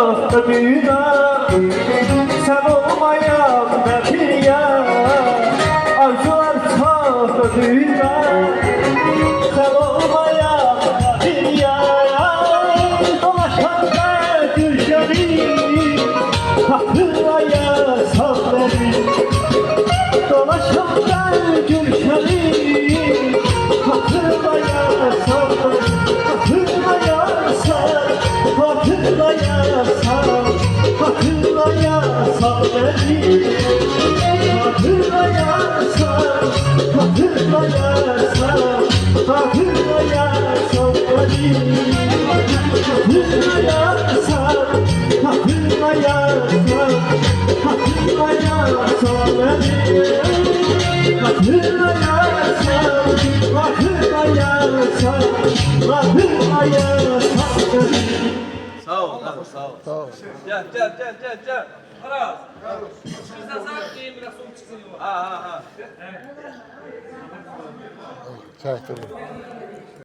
çok dünya sen olmayan bir yer. Arzular çok dünya sen olmayan bir yer. Dolaşan ben gülşeni hatırlaya sabredin. Dolaşan ben gülşeni hatırlaya sabredin. Hatırlayarsan, hatırlayarsan, hatırlayarsan beni. Hatırlayarsan, hatırlayarsan, hatırlayarsan beni. Hatırlayarsan, hatırlayarsan, hatırlayarsan beni. Hatırlayarsan, hatırlayarsan, hatırlayarsan beni. Sağ ol, sağ ol. Sağ ol. Gel. Aras. Bizden sana diyeyim biraz soğuk çıksın. Ha. Çaktırdım.